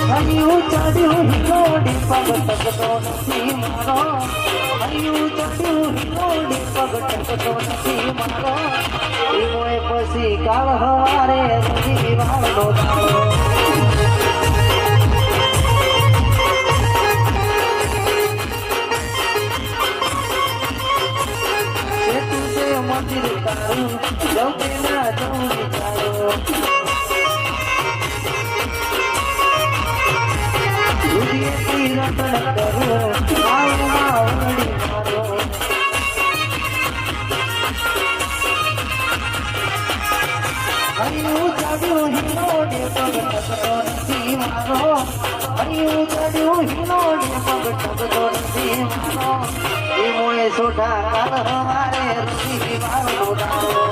હૈયું ચડ્યું હિલોડી પગ ટકતો નથી મારો હૈયું ચડ્યું હિલોડી પગ ટકતો નથી મારો એમોય પછી કાળ હવારે રવિવારનો દાડો મંદિર તારું જવું કે ના જવું વિચારો દુનિયાથી રટણ કરો આવમાં વળી મારો હરિયું ચડ્યું હિલોડે પગ ટકતો નથી મારો હરિયું ચડ્યું હિલોડે પગ ટકતો નથી મારો એમોએ સોઢા કાલ હવારે રવિવારનો દાડો